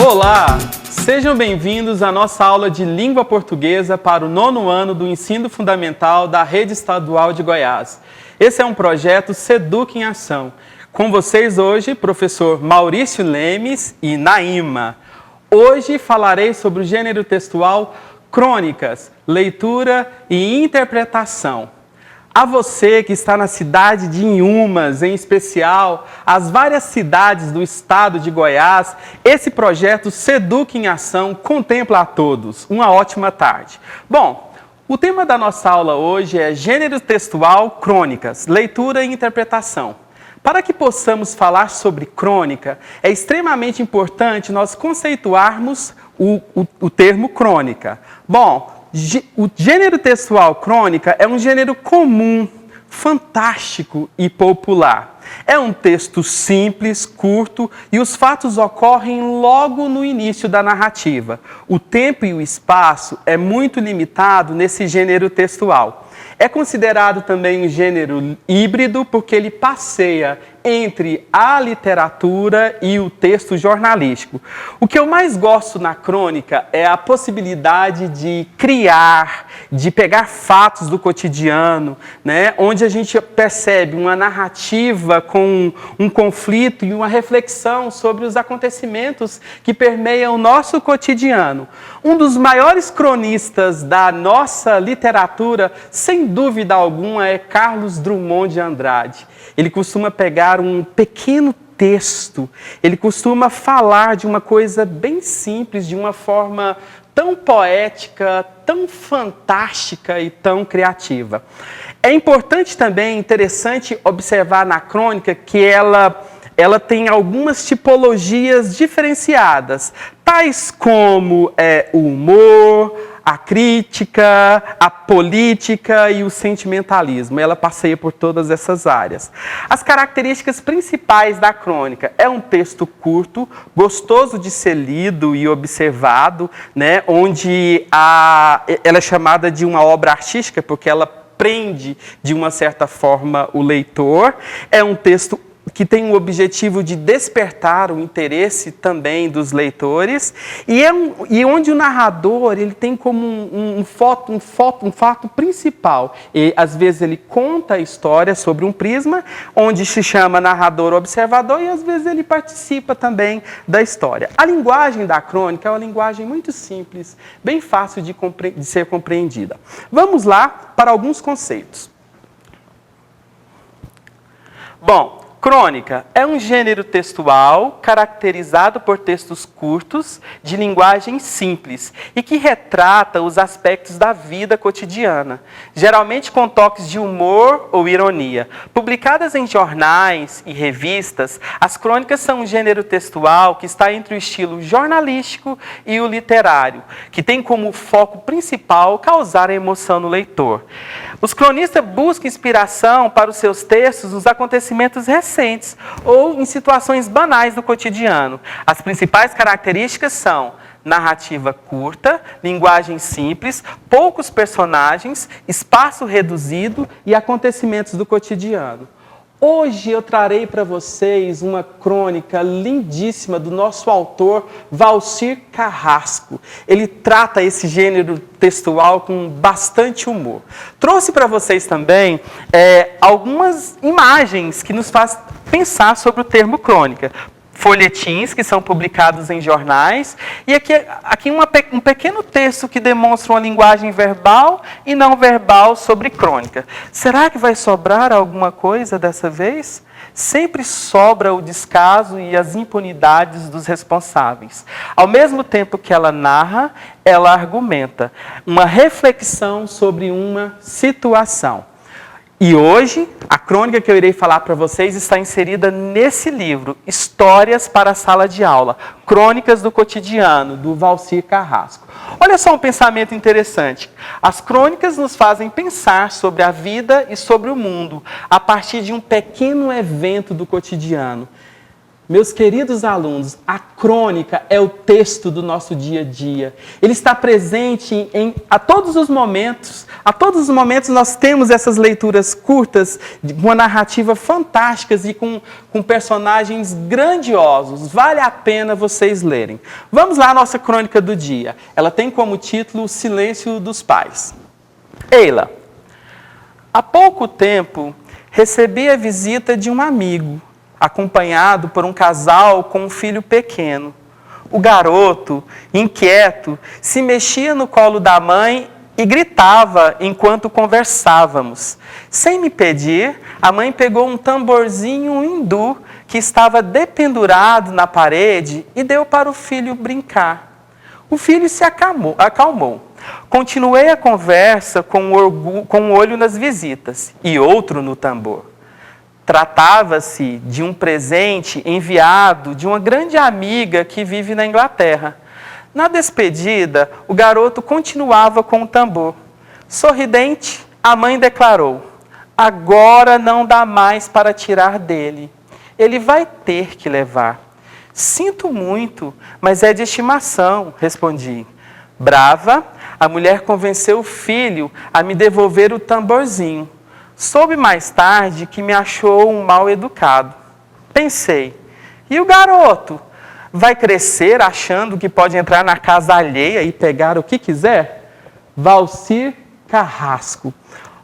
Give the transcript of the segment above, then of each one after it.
Olá! Sejam bem-vindos à nossa aula de língua portuguesa para o 9º ano do ensino fundamental da Rede Estadual de Goiás. Esse é um projeto Seduc em Ação. Com vocês hoje, professor Maurício Lemes e Naíma. Hoje falarei sobre o gênero textual crônicas, leitura e interpretação. A você que está na cidade de Inhumas, em especial as várias cidades do estado de Goiás, esse projeto Seduc em Ação contempla a todos. Uma ótima tarde. Bom, o tema da nossa aula hoje é gênero textual, crônicas, leitura e interpretação. Para que possamos falar sobre crônica, é extremamente importante nós conceituarmos o termo crônica. Bom, o gênero textual crônica é um gênero comum, fantástico e popular. É um texto simples, curto e os fatos ocorrem logo no início da narrativa. O tempo e o espaço é muito limitado nesse gênero textual. É considerado também um gênero híbrido porque ele passeia entre a literatura e o texto jornalístico. O que eu mais gosto na crônica é a possibilidade de criar, de pegar fatos do cotidiano, né, onde a gente percebe uma narrativa com um conflito e uma reflexão sobre os acontecimentos que permeiam o nosso cotidiano. Um dos maiores cronistas da nossa literatura, sem dúvida alguma, é Carlos Drummond de Andrade. Ele costuma pegar um pequeno texto, ele costuma falar de uma coisa bem simples, de uma forma tão poética, tão fantástica e tão criativa. É importante também, interessante observar na crônica que ela tem algumas tipologias diferenciadas, tais como o humor, a crítica, a política e o sentimentalismo. Ela passeia por todas essas áreas. As características principais da crônica é um texto curto, gostoso de ser lido e observado, né, onde ela é chamada de uma obra artística porque ela prende de uma certa forma o leitor. É um texto que tem o objetivo de despertar o interesse também dos leitores, e onde o narrador ele tem como um fato principal. E, às vezes ele conta a história sobre um prisma, onde se chama narrador-observador, e às vezes ele participa também da história. A linguagem da crônica é uma linguagem muito simples, bem fácil de ser compreendida. Vamos lá para alguns conceitos. Bom, crônica é um gênero textual caracterizado por textos curtos, de linguagem simples e que retrata os aspectos da vida cotidiana, geralmente com toques de humor ou ironia. Publicadas em jornais e revistas, as crônicas são um gênero textual que está entre o estilo jornalístico e o literário, que tem como foco principal causar a emoção no leitor. Os cronistas buscam inspiração para os seus textos nos acontecimentos recentes ou em situações banais do cotidiano. As principais características são narrativa curta, linguagem simples, poucos personagens, espaço reduzido e acontecimentos do cotidiano. Hoje eu trarei para vocês uma crônica lindíssima do nosso autor Valcir Carrasco. Ele trata esse gênero textual com bastante humor. Trouxe para vocês também algumas imagens que nos fazem pensar sobre o termo crônica. Folhetins que são publicados em jornais, e aqui um pequeno texto que demonstra uma linguagem verbal e não verbal sobre crônica. Será que vai sobrar alguma coisa dessa vez? Sempre sobra o descaso e as impunidades dos responsáveis. Ao mesmo tempo que ela narra, ela argumenta uma reflexão sobre uma situação. E hoje, a crônica que eu irei falar para vocês está inserida nesse livro, Histórias para a Sala de Aula, Crônicas do Cotidiano, do Valcir Carrasco. Olha só um pensamento interessante. As crônicas nos fazem pensar sobre a vida e sobre o mundo, a partir de um pequeno evento do cotidiano. Meus queridos alunos, a crônica é o texto do nosso dia a dia. Ele está presente a todos os momentos A todos os momentos nós temos essas leituras curtas, com uma narrativa fantásticas e com personagens grandiosos. Vale a pena vocês lerem. Vamos lá à nossa crônica do dia. Ela tem como título O Silêncio dos Pais. Eila. Há pouco tempo, recebi a visita de um amigo, acompanhado por um casal com um filho pequeno. O garoto, inquieto, se mexia no colo da mãe e gritava enquanto conversávamos. Sem me pedir, a mãe pegou um tamborzinho hindu que estava dependurado na parede e deu para o filho brincar. O filho se acalmou. Continuei a conversa com um olho nas visitas e outro no tambor. Tratava-se de um presente enviado de uma grande amiga que vive na Inglaterra. Na despedida, o garoto continuava com o tambor. Sorridente, a mãe declarou: agora não dá mais para tirar dele. Ele vai ter que levar. Sinto muito, mas é de estimação, respondi. Brava, a mulher convenceu o filho a me devolver o tamborzinho. Soube mais tarde que me achou um mal educado. Pensei, e o garoto? Vai crescer achando que pode entrar na casa alheia e pegar o que quiser? Valcir Carrasco.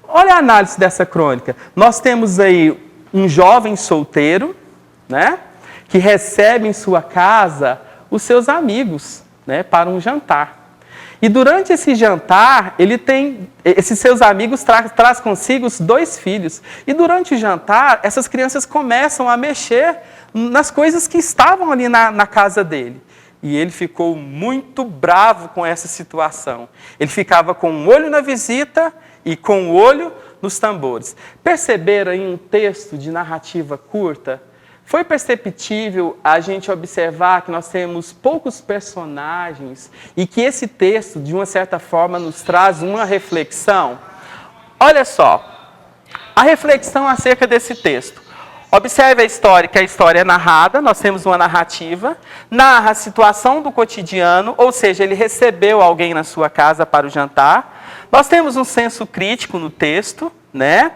Olha a análise dessa crônica. Nós temos aí um jovem solteiro, né, que recebe em sua casa os seus amigos, né, para um jantar. E durante esse jantar, esses seus amigos traz consigo os 2 filhos. E durante o jantar, essas crianças começam a mexer nas coisas que estavam ali na casa dele. E ele ficou muito bravo com essa situação. Ele ficava com um olho na visita e com o olho nos tambores. Perceberam em um texto de narrativa curta? Foi perceptível a gente observar que nós temos poucos personagens e que esse texto, de uma certa forma, nos traz uma reflexão? Olha só, a reflexão acerca desse texto. Observe a história, que a história é narrada, nós temos uma narrativa, narra a situação do cotidiano, ou seja, ele recebeu alguém na sua casa para o jantar. Nós temos um senso crítico no texto, né?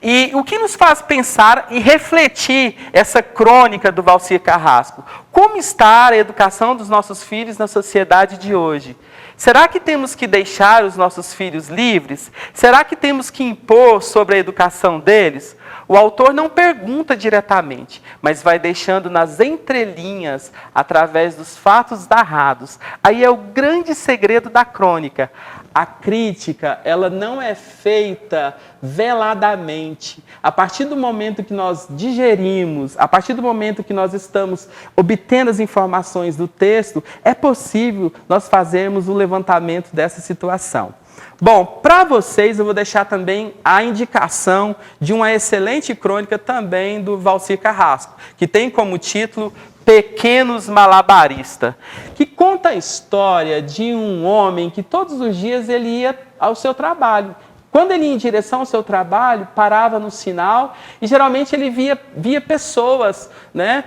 E o que nos faz pensar e refletir essa crônica do Valcir Carrasco? Como está a educação dos nossos filhos na sociedade de hoje? Será que temos que deixar os nossos filhos livres? Será que temos que impor sobre a educação deles? O autor não pergunta diretamente, mas vai deixando nas entrelinhas, através dos fatos narrados. Aí é o grande segredo da crônica. A crítica, ela não é feita veladamente. A partir do momento que nós digerimos, a partir do momento que nós estamos obtendo as informações do texto, é possível nós fazermos o levantamento dessa situação. Bom, para vocês eu vou deixar também a indicação de uma excelente crônica também do Valcir Carrasco, que tem como título Pequenos Malabaristas, que conta a história de um homem que todos os dias ele ia ao seu trabalho. Quando ele ia em direção ao seu trabalho, parava no sinal e geralmente ele via pessoas, né,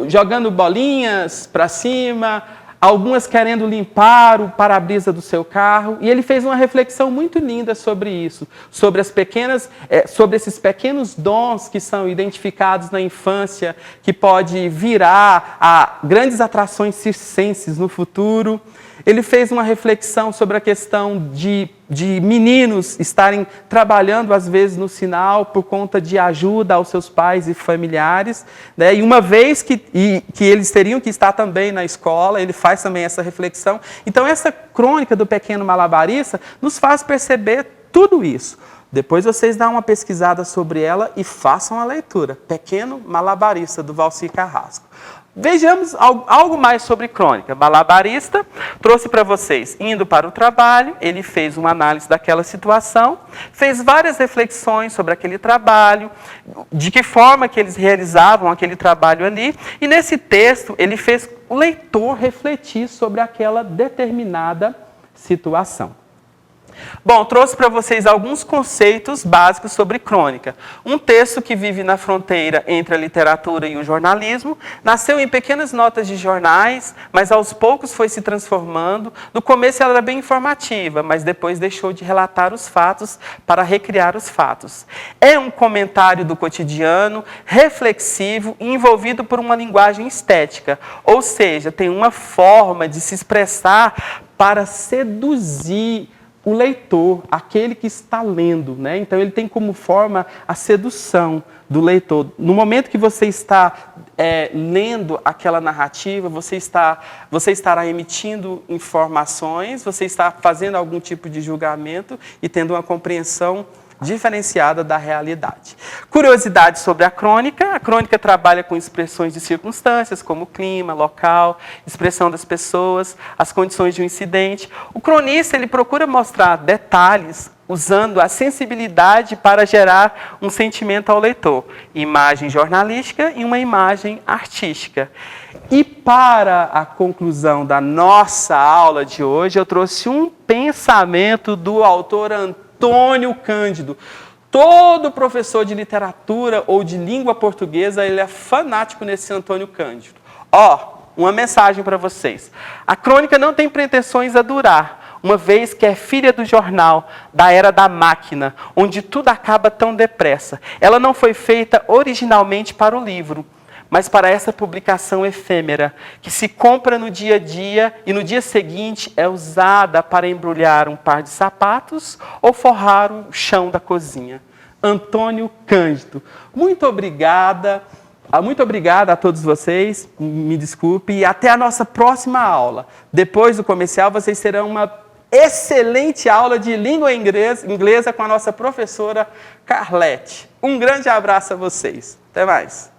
jogando bolinhas para cima, algumas querendo limpar o para-brisa do seu carro, e ele fez uma reflexão muito linda sobre isso, sobre esses pequenos dons que são identificados na infância, que pode virar a grandes atrações circenses no futuro. Ele fez uma reflexão sobre a questão de meninos estarem trabalhando, às vezes, no sinal por conta de ajuda aos seus pais e familiares, né? E uma vez que eles teriam que estar também na escola, ele faz também essa reflexão. Então, essa crônica do Pequeno Malabarista nos faz perceber tudo isso. Depois vocês dão uma pesquisada sobre ela e façam a leitura. Pequeno Malabarista, do Valcir Carrasco. Vejamos algo mais sobre crônica. Malabarista trouxe para vocês, indo para o trabalho, ele fez uma análise daquela situação, fez várias reflexões sobre aquele trabalho, de que forma que eles realizavam aquele trabalho ali, e nesse texto ele fez o leitor refletir sobre aquela determinada situação. Bom, trouxe para vocês alguns conceitos básicos sobre crônica. Um texto que vive na fronteira entre a literatura e o jornalismo, nasceu em pequenas notas de jornais, mas aos poucos foi se transformando. No começo ela era bem informativa, mas depois deixou de relatar os fatos para recriar os fatos. É um comentário do cotidiano, reflexivo e envolvido por uma linguagem estética, ou seja, tem uma forma de se expressar para seduzir o leitor, aquele que está lendo, né? Então, ele tem como forma a sedução do leitor. No momento que você está lendo aquela narrativa, você estará emitindo informações, você está fazendo algum tipo de julgamento e tendo uma compreensão diferenciada da realidade. Curiosidade sobre a crônica trabalha com expressões de circunstâncias, como clima, local, expressão das pessoas, as condições de um incidente. O cronista ele procura mostrar detalhes, usando a sensibilidade para gerar um sentimento ao leitor. Imagem jornalística e uma imagem artística. E para a conclusão da nossa aula de hoje, eu trouxe um pensamento do autor Antônio Cândido. Todo professor de literatura ou de língua portuguesa, ele é fanático nesse Antônio Cândido. Uma mensagem para vocês. A crônica não tem pretensões a durar, uma vez que é filha do jornal, da era da máquina, onde tudo acaba tão depressa. Ela não foi feita originalmente para o livro, mas para essa publicação efêmera, que se compra no dia a dia e no dia seguinte é usada para embrulhar um par de sapatos ou forrar o chão da cozinha. Antônio Cândido. Muito obrigada a todos vocês, me desculpe, e até a nossa próxima aula. Depois do comercial, vocês terão uma excelente aula de língua inglesa com a nossa professora Carlete. Um grande abraço a vocês. Até mais.